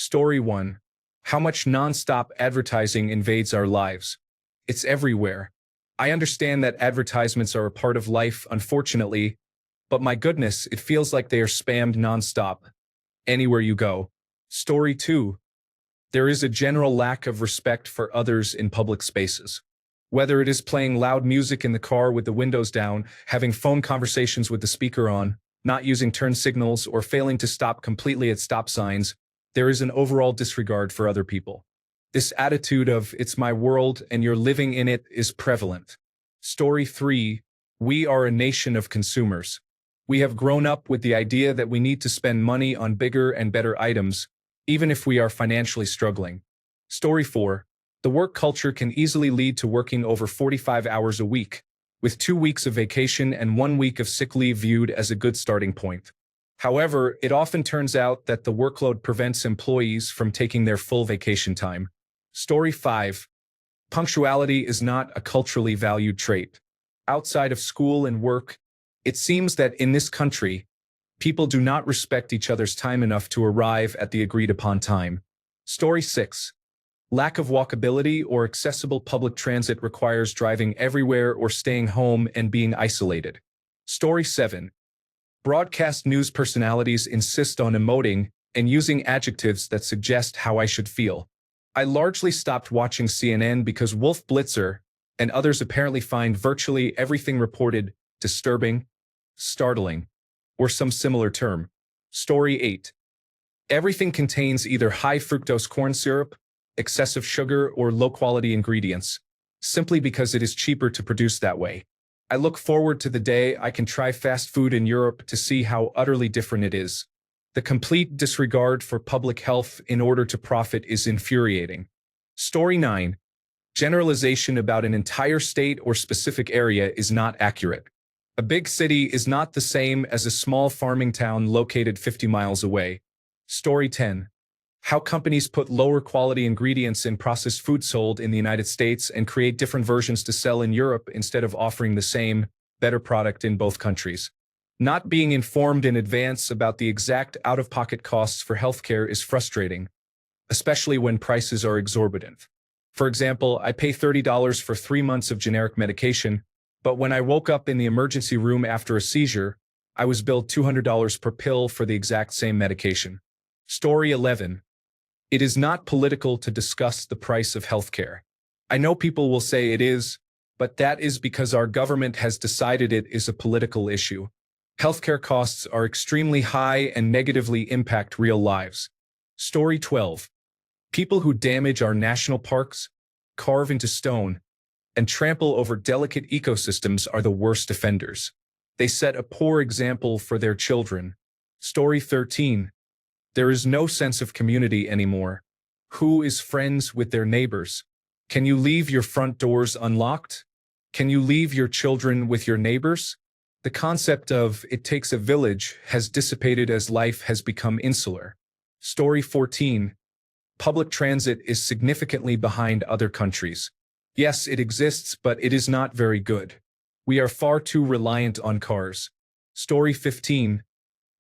Story 1. How much non-stop advertising invades our lives. It's everywhere. I understand that advertisements are a part of life, unfortunately, but my goodness, it feels like they are spammed non-stop. Anywhere you go. Story 2. There is a general lack of respect for others in public spaces. Whether it is playing loud music in the car with the windows down, having phone conversations with the speaker on, not using turn signals, or failing to stop completely at stop signs, there is an overall disregard for other people. This attitude of, it's my world and you're living in it, is prevalent. Story 3. We are a nation of consumers. We have grown up with the idea that we need to spend money on bigger and better items, even if we are financially struggling. Story 4. The work culture can easily lead to working over 45 hours a week, with 2 weeks of vacation and 1 week of sick leave viewed as a good starting point. However, it often turns out that the workload prevents employees from taking their full vacation time. Story 5. Punctuality is not a culturally valued trait. Outside of school and work, it seems that in this country, people do not respect each other's time enough to arrive at the agreed-upon time. Story 6. Lack of walkability or accessible public transit requires driving everywhere or staying home and being isolated. Story 7. Broadcast news personalities insist on emoting and using adjectives that suggest how I should feel. I largely stopped watching CNN because Wolf Blitzer and others apparently find virtually everything reported disturbing, startling, or some similar term. Story 8. Everything contains either high fructose corn syrup, excessive sugar, or low-quality ingredients, simply because it is cheaper to produce that way. I look forward to the day I can try fast food in Europe to see how utterly different it is. The complete disregard for public health in order to profit is infuriating. Story 9. Generalization about an entire state or specific area is not accurate. A big city is not the same as a small farming town located 50 miles away. Story 10. How companies put lower quality ingredients in processed food sold in the United States and create different versions to sell in Europe instead of offering the same, better product in both countries. Not being informed in advance about the exact out-of-pocket costs for healthcare is frustrating, especially when prices are exorbitant. For example, I pay $30 for 3 months of generic medication, but when I woke up in the emergency room after a seizure, I was billed $200 per pill for the exact same medication. Story 11. It is not political to discuss the price of healthcare. I know people will say it is, but that is because our government has decided it is a political issue. Healthcare costs are extremely high and negatively impact real lives. Story 12. People who damage our national parks, carve into stone, and trample over delicate ecosystems are the worst offenders. They set a poor example for their children. Story 13. There is no sense of community anymore. Who is friends with their neighbors? Can you leave your front doors unlocked? Can you leave your children with your neighbors? The concept of "it takes a village" has dissipated as life has become insular. Story 14. Public transit is significantly behind other countries. Yes, it exists, but it is not very good. We are far too reliant on cars. Story 15.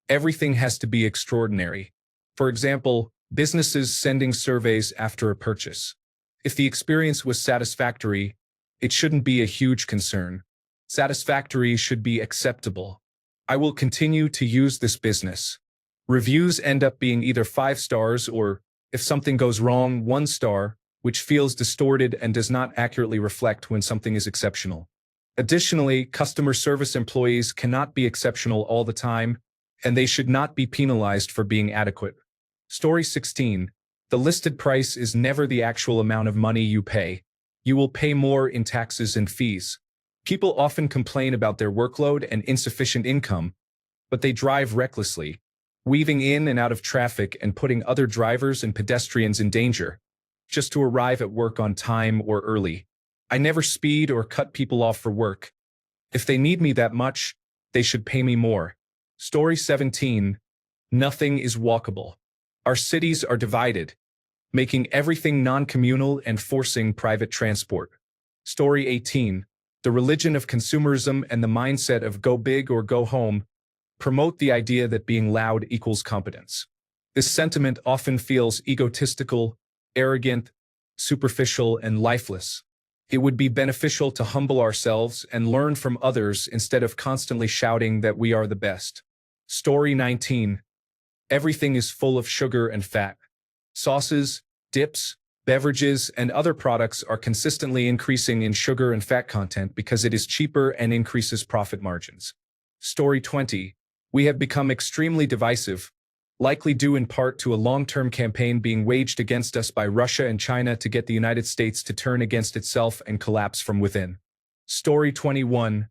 Everything has to be extraordinary. For example, businesses sending surveys after a purchase. If the experience was satisfactory, it shouldn't be a huge concern. Satisfactory should be acceptable. I will continue to use this business. Reviews end up being either 5 stars or, if something goes wrong, 1 star, which feels distorted and does not accurately reflect when something is exceptional. Additionally, customer service employees cannot be exceptional all the time, and they should not be penalized for being adequate. Story 16. The listed price is never the actual amount of money you pay. You will pay more in taxes and fees. People often complain about their workload and insufficient income, but they drive recklessly, weaving in and out of traffic and putting other drivers and pedestrians in danger, just to arrive at work on time or early. I never speed or cut people off for work. If they need me that much, they should pay me more. Story 17. Nothing is walkable. Our cities are divided, making everything non-communal and forcing private transport. Story 18. The religion of consumerism and the mindset of go big or go home promote the idea that being loud equals competence. This sentiment often feels egotistical, arrogant, superficial, and lifeless. It would be beneficial to humble ourselves and learn from others instead of constantly shouting that we are the best. Story 19. Everything is full of sugar and fat. Sauces, dips, beverages, and other products are consistently increasing in sugar and fat content because it is cheaper and increases profit margins. Story 20. We have become extremely divisive, likely due in part to a long-term campaign being waged against us by Russia and China to get the United States to turn against itself and collapse from within. Story 21.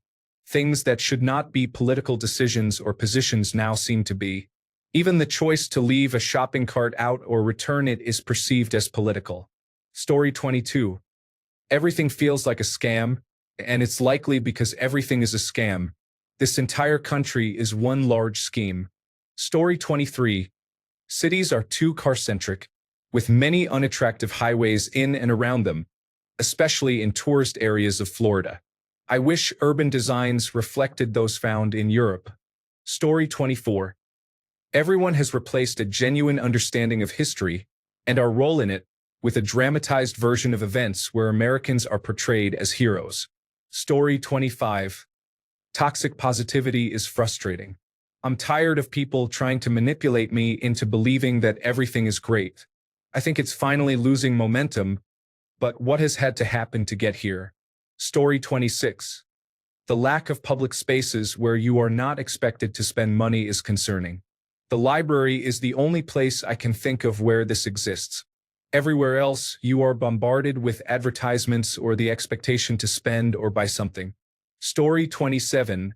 Things that should not be political decisions or positions now seem to be. Even the choice to leave a shopping cart out or return it is perceived as political. Story 22. Everything feels like a scam, and it's likely because everything is a scam. This entire country is one large scheme. Story 23. Cities are too car-centric, with many unattractive highways in and around them, especially in tourist areas of Florida. I wish urban designs reflected those found in Europe. Story 24. Everyone has replaced a genuine understanding of history and our role in it with a dramatized version of events where Americans are portrayed as heroes. Story 25. Toxic positivity is frustrating. I'm tired of people trying to manipulate me into believing that everything is great. I think it's finally losing momentum, but what has had to happen to get here? Story 26. The lack of public spaces where you are not expected to spend money is concerning. The library is the only place I can think of where this exists. Everywhere else, you are bombarded with advertisements or the expectation to spend or buy something. Story 27.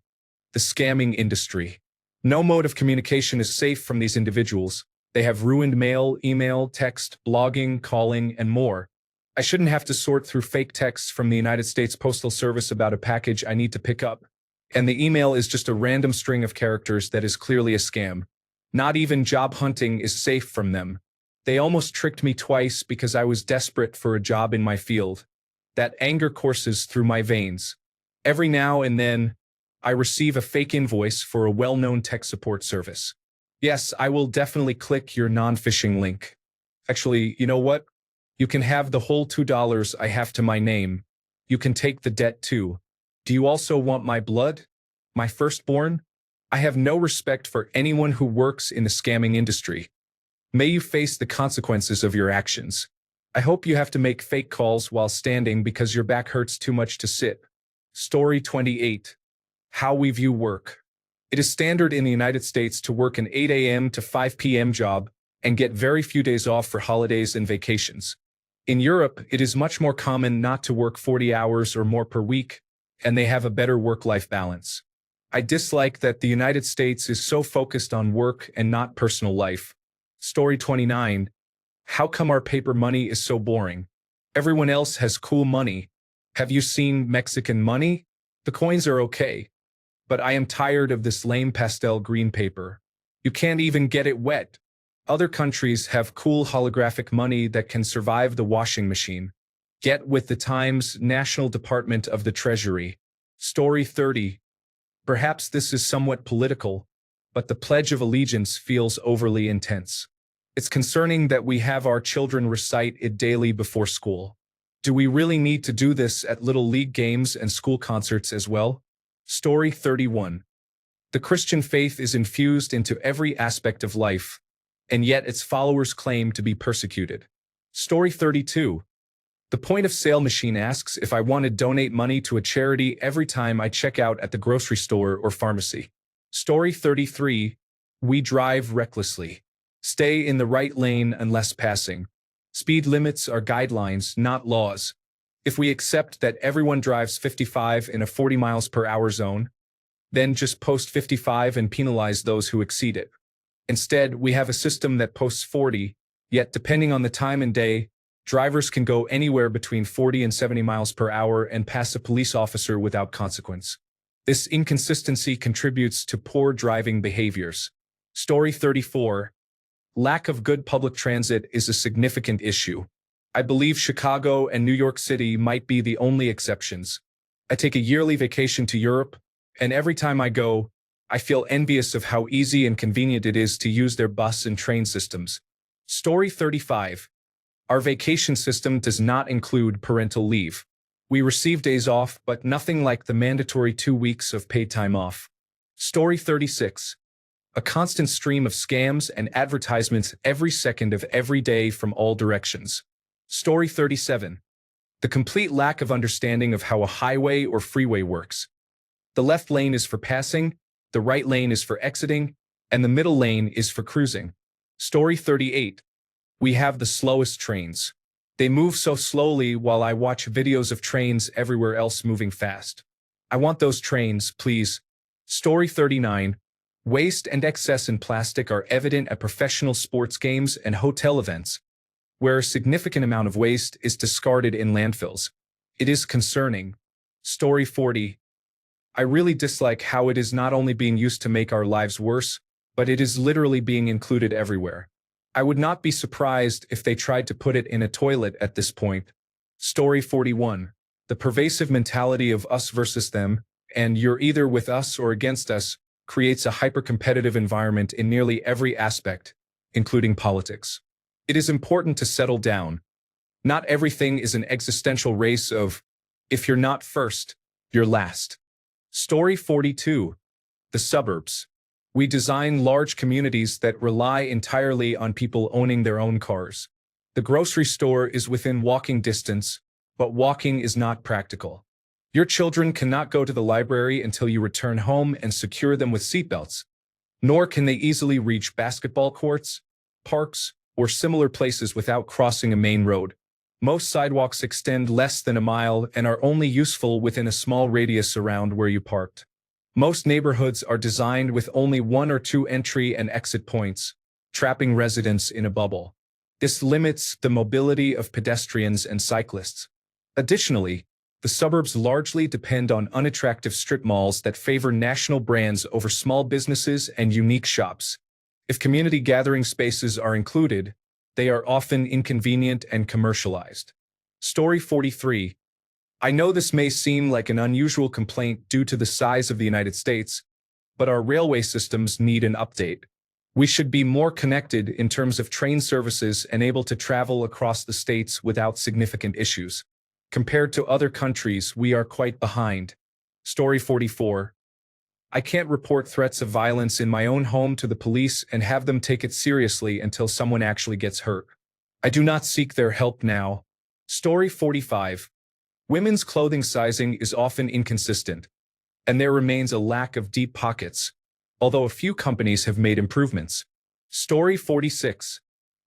The scamming industry. No mode of communication is safe from these individuals. They have ruined mail, email, text, blogging, calling, and more. I shouldn't have to sort through fake texts from the United States Postal Service about a package I need to pick up. And the email is just a random string of characters that is clearly a scam. Not even job hunting is safe from them. They almost tricked me twice because I was desperate for a job in my field. That anger courses through my veins. Every now and then, I receive a fake invoice for a well-known tech support service. Yes, I will definitely click your non-phishing link. Actually, you know what? You can have the whole $2 I have to my name. You can take the debt too. Do you also want my blood? My firstborn? I have no respect for anyone who works in the scamming industry. May you face the consequences of your actions. I hope you have to make fake calls while standing because your back hurts too much to sit. Story 28. How we view work. It is standard in the United States to work an 8 a.m. to 5 p.m. job and get very few days off for holidays and vacations. In Europe, it is much more common not to work 40 hours or more per week, and they have a better work-life balance. I dislike that the United States is so focused on work and not personal life. Story 29. How come our paper money is so boring? Everyone else has cool money. Have you seen Mexican money? The coins are okay. But I am tired of this lame pastel green paper. You can't even get it wet. Other countries have cool holographic money that can survive the washing machine. Get with the times, National Department of the Treasury. Story 30. Perhaps this is somewhat political, but the Pledge of Allegiance feels overly intense. It's concerning that we have our children recite it daily before school. Do we really need to do this at Little League games and school concerts as well? Story 31. The Christian faith is infused into every aspect of life, and yet its followers claim to be persecuted. Story 32. The point-of-sale machine asks if I want to donate money to a charity every time I check out at the grocery store or pharmacy. Story 33. We drive recklessly. Stay in the right lane unless passing. Speed limits are guidelines, not laws. If we accept that everyone drives 55 in a 40 miles per hour zone, then just post 55 and penalize those who exceed it. Instead, we have a system that posts 40, yet depending on the time and day, drivers can go anywhere between 40 and 70 miles per hour and pass a police officer without consequence. This inconsistency contributes to poor driving behaviors. Story 34. Lack of good public transit is a significant issue. I believe Chicago and New York City might be the only exceptions. I take a yearly vacation to Europe, and every time I go, I feel envious of how easy and convenient it is to use their bus and train systems. Story 35. Our vacation system does not include parental leave. We receive days off, but nothing like the mandatory 2 weeks of paid time off. Story 36. A constant stream of scams and advertisements every second of every day from all directions. Story 37. The complete lack of understanding of how a highway or freeway works. The left lane is for passing, the right lane is for exiting, and the middle lane is for cruising. Story 38. We have the slowest trains. They move so slowly while I watch videos of trains everywhere else moving fast. I want those trains, please. Story 39. Waste and excess in plastic are evident at professional sports games and hotel events, where a significant amount of waste is discarded in landfills. It is concerning. Story 40. I really dislike how it is not only being used to make our lives worse, but it is literally being included everywhere. I would not be surprised if they tried to put it in a toilet at this point. Story 41. The pervasive mentality of us versus them, and you're either with us or against us, creates a hyper-competitive environment in nearly every aspect, including politics. It is important to settle down. Not everything is an existential race of, if you're not first, you're last. Story 42. The suburbs. We design large communities that rely entirely on people owning their own cars. The grocery store is within walking distance, but walking is not practical. Your children cannot go to the library until you return home and secure them with seatbelts, nor can they easily reach basketball courts, parks, or similar places without crossing a main road. Most sidewalks extend less than a mile and are only useful within a small radius around where you parked. Most neighborhoods are designed with only 1 or 2 entry and exit points, trapping residents in a bubble. This limits the mobility of pedestrians and cyclists. Additionally, the suburbs largely depend on unattractive strip malls that favor national brands over small businesses and unique shops. If community gathering spaces are included, they are often inconvenient and commercialized. Story 43. I know this may seem like an unusual complaint due to the size of the United States, but our railway systems need an update. We should be more connected in terms of train services and able to travel across the states without significant issues. Compared to other countries, we are quite behind. Story 44. I can't report threats of violence in my own home to the police and have them take it seriously until someone actually gets hurt. I do not seek their help now. Story 45. Women's clothing sizing is often inconsistent, and there remains a lack of deep pockets, although a few companies have made improvements. Story 46.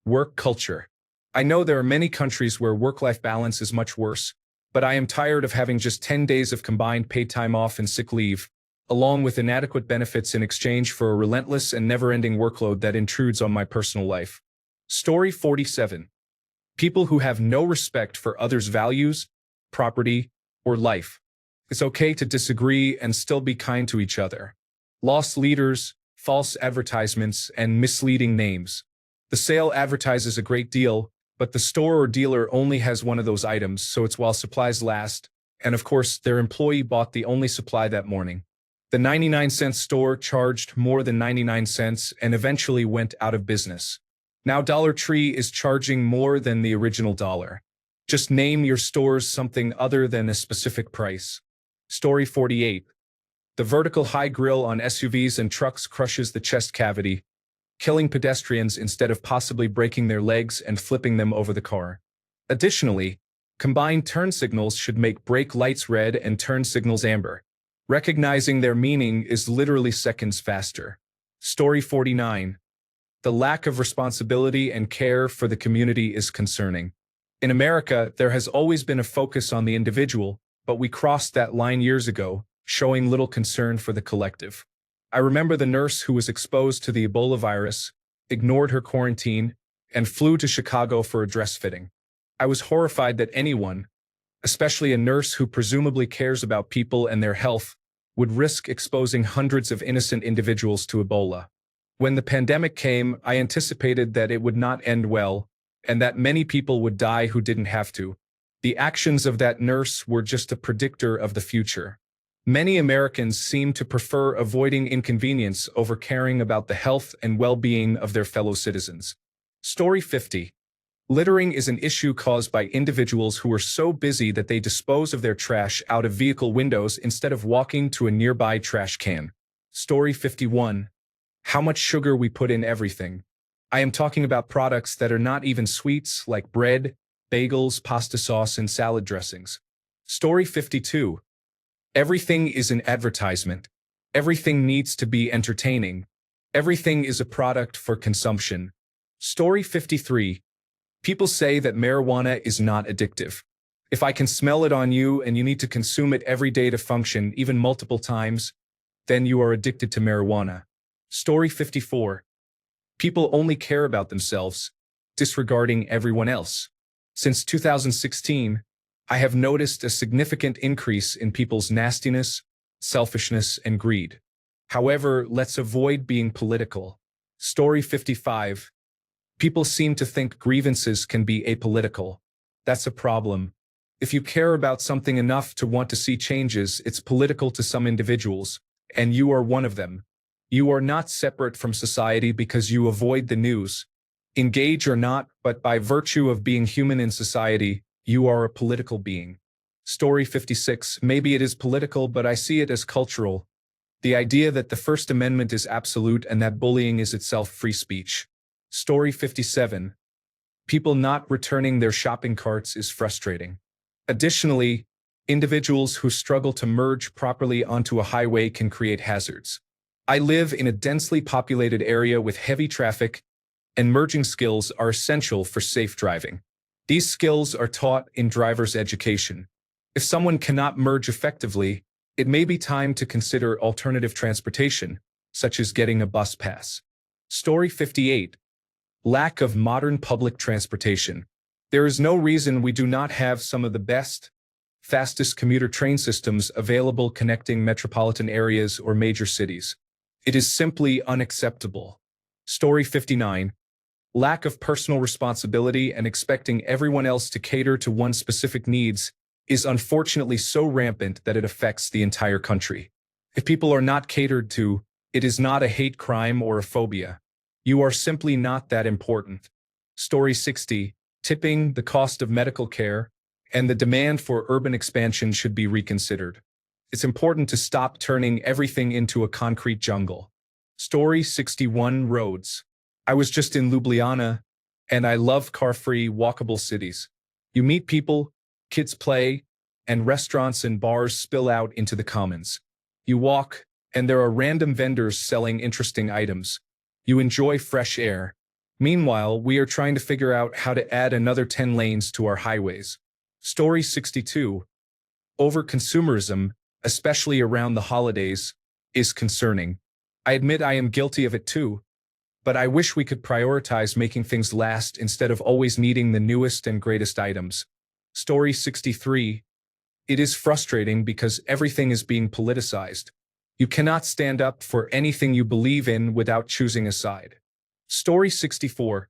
Work culture. I know there are many countries where work-life balance is much worse, but I am tired of having just 10 days of combined paid time off and sick leave, along with inadequate benefits in exchange for a relentless and never-ending workload that intrudes on my personal life. Story 47. People who have no respect for others' values, property, or life. It's okay to disagree and still be kind to each other. Lost leaders, false advertisements, and misleading names. The sale advertises a great deal, but the store or dealer only has one of those items, so it's while supplies last, and of course, their employee bought the only supply that morning. The 99-cent store charged more than 99 cents and eventually went out of business. Now Dollar Tree is charging more than the original dollar. Just name your stores something other than a specific price. Story 48. The vertical high grille on SUVs and trucks crushes the chest cavity, killing pedestrians instead of possibly breaking their legs and flipping them over the car. Additionally, combined turn signals should make brake lights red and turn signals amber. Recognizing their meaning is literally seconds faster. Story 49. The lack of responsibility and care for the community is concerning. In America, there has always been a focus on the individual, but we crossed that line years ago, showing little concern for the collective. I remember the nurse who was exposed to the Ebola virus, ignored her quarantine, and flew to Chicago for a dress fitting. I was horrified that anyone, especially a nurse who presumably cares about people and their health, would risk exposing hundreds of innocent individuals to Ebola. When the pandemic came, I anticipated that it would not end well, and that many people would die who didn't have to. The actions of that nurse were just a predictor of the future. Many Americans seem to prefer avoiding inconvenience over caring about the health and well-being of their fellow citizens. Story 50. Littering is an issue caused by individuals who are so busy that they dispose of their trash out of vehicle windows instead of walking to a nearby trash can. Story 51. How much sugar we put in everything. I am talking about products that are not even sweets, like bread, bagels, pasta sauce, and salad dressings. Story 52. Everything is an advertisement. Everything needs to be entertaining. Everything is a product for consumption. Story 53. People say that marijuana is not addictive. If I can smell it on you and you need to consume it every day to function, even multiple times, then you are addicted to marijuana. Story 54. People only care about themselves, disregarding everyone else. Since 2016, I have noticed a significant increase in people's nastiness, selfishness, and greed. However, let's avoid being political. Story 55. People seem to think grievances can be apolitical. That's a problem. If you care about something enough to want to see changes, it's political to some individuals, and you are one of them. You are not separate from society because you avoid the news. Engage or not, but by virtue of being human in society, you are a political being. Story 56. Maybe it is political, but I see it as cultural. The idea that the First Amendment is absolute and that bullying is itself free speech. Story 57. People not returning their shopping carts is frustrating. Additionally, individuals who struggle to merge properly onto a highway can create hazards. I live in a densely populated area with heavy traffic, and merging skills are essential for safe driving. These skills are taught in driver's education. If someone cannot merge effectively, it may be time to consider alternative transportation, such as getting a bus pass. Story 58. Lack of modern public transportation. There is no reason we do not have some of the best, fastest commuter train systems available connecting metropolitan areas or major cities. It is simply unacceptable. Story 59. Lack of personal responsibility and expecting everyone else to cater to one's specific needs is unfortunately so rampant that it affects the entire country. If people are not catered to, it is not a hate crime or a phobia. You are simply not that important. Story 60. Tipping, the cost of medical care, and the demand for urban expansion should be reconsidered. It's important to stop turning everything into a concrete jungle. Story 61. Roads. I was just in Ljubljana, and I love car-free, walkable cities. You meet people, kids play, and restaurants and bars spill out into the commons. You walk, and there are random vendors selling interesting items. You enjoy fresh air. Meanwhile, we are trying to figure out how to add another 10 lanes to our highways. Story 62. Over-consumerism, especially around the holidays, is concerning. I admit I am guilty of it too, but I wish we could prioritize making things last instead of always needing the newest and greatest items. Story 63. It is frustrating because everything is being politicized. You cannot stand up for anything you believe in without choosing a side. Story 64.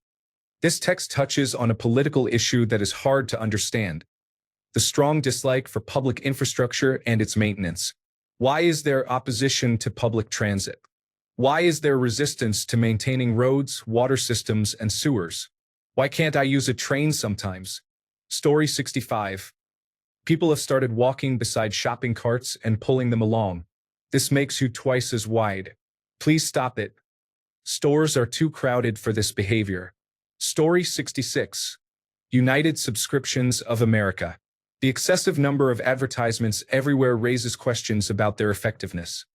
This text touches on a political issue that is hard to understand. The strong dislike for public infrastructure and its maintenance. Why is there opposition to public transit? Why is there resistance to maintaining roads, water systems, and sewers? Why can't I use a train sometimes? Story 65. People have started walking beside shopping carts and pulling them along. This makes you twice as wide. Please stop it. Stores are too crowded for this behavior. Story 66. United Subscriptions of America. The excessive number of advertisements everywhere raises questions about their effectiveness.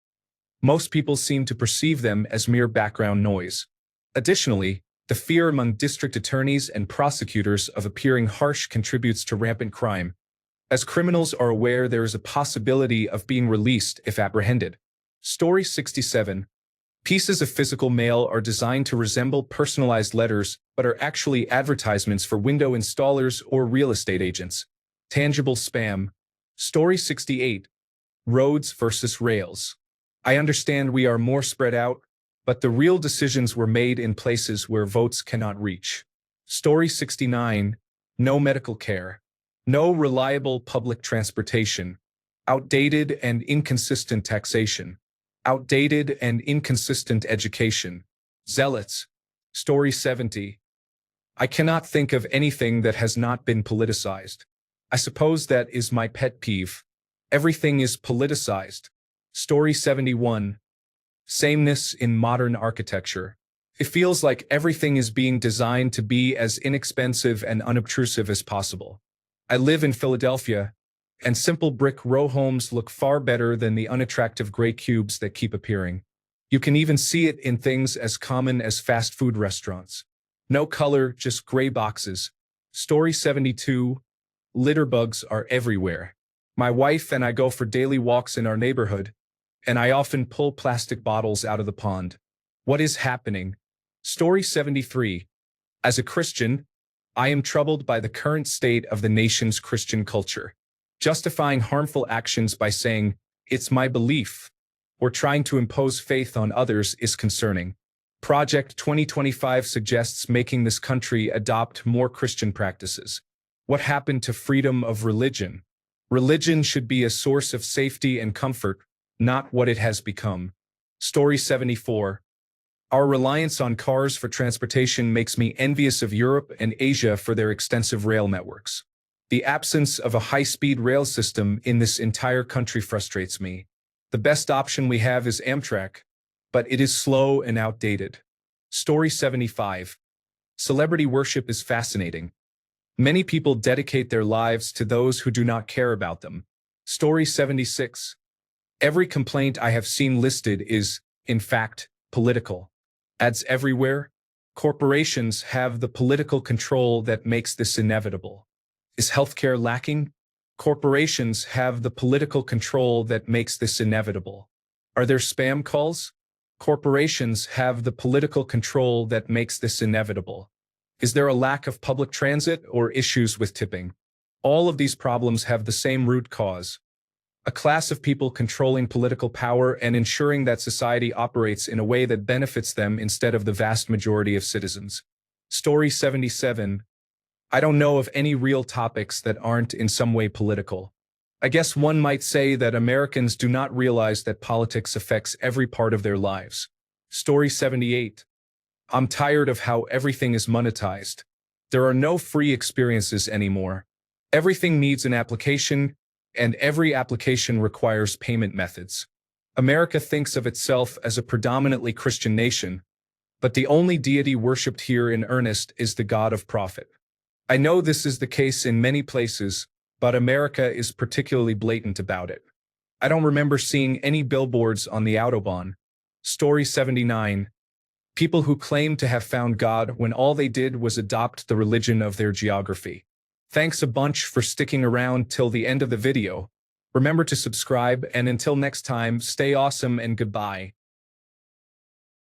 Most people seem to perceive them as mere background noise. Additionally, the fear among district attorneys and prosecutors of appearing harsh contributes to rampant crime, as criminals are aware there is a possibility of being released if apprehended. Story 67. Pieces of physical mail are designed to resemble personalized letters, but are actually advertisements for window installers or real estate agents. Tangible spam. Story 68. Roads versus rails. I understand we are more spread out, but the real decisions were made in places where votes cannot reach. Story 69. No medical care. No reliable public transportation. Outdated and inconsistent taxation. Outdated and inconsistent education. Zealots. Story 70. I cannot think of anything that has not been politicized. I suppose that is my pet peeve. Everything is politicized. Story 71. Sameness in modern architecture. It feels like everything is being designed to be as inexpensive and unobtrusive as possible. I live in Philadelphia, and simple brick row homes look far better than the unattractive gray cubes that keep appearing. You can even see it in things as common as fast food restaurants. No color, just gray boxes. Story 72. Litter bugs are everywhere. My wife and I go for daily walks in our neighborhood, and I often pull plastic bottles out of the pond. What is happening? Story 73. As a Christian, I am troubled by the current state of the nation's Christian culture. Justifying harmful actions by saying, "It's my belief," or trying to impose faith on others is concerning. Project 2025 suggests making this country adopt more Christian practices. What happened to freedom of religion? Religion should be a source of safety and comfort, not what it has become. Story 74. Our reliance on cars for transportation makes me envious of Europe and Asia for their extensive rail networks. The absence of a high-speed rail system in this entire country frustrates me. The best option we have is Amtrak, but it is slow and outdated. Story 75. Celebrity worship is fascinating. Many people dedicate their lives to those who do not care about them. Story 76. Every complaint I have seen listed is, in fact, political. Ads everywhere. Corporations have the political control that makes this inevitable. Is healthcare lacking? Corporations have the political control that makes this inevitable. Are there spam calls? Corporations have the political control that makes this inevitable. Is there a lack of public transit or issues with tipping? All of these problems have the same root cause: a class of people controlling political power and ensuring that society operates in a way that benefits them instead of the vast majority of citizens. Story 77. I don't know of any real topics that aren't in some way political. I guess one might say that Americans do not realize that politics affects every part of their lives. Story 78. I'm tired of how everything is monetized. There are no free experiences anymore. Everything needs an application, and every application requires payment methods. America thinks of itself as a predominantly Christian nation, but the only deity worshipped here in earnest is the God of profit. I know this is the case in many places, but America is particularly blatant about it. I don't remember seeing any billboards on the Autobahn. Story 79. People who claim to have found God when all they did was adopt the religion of their geography. Thanks a bunch for sticking around till the end of the video. Remember to subscribe, and until next time, stay awesome and goodbye.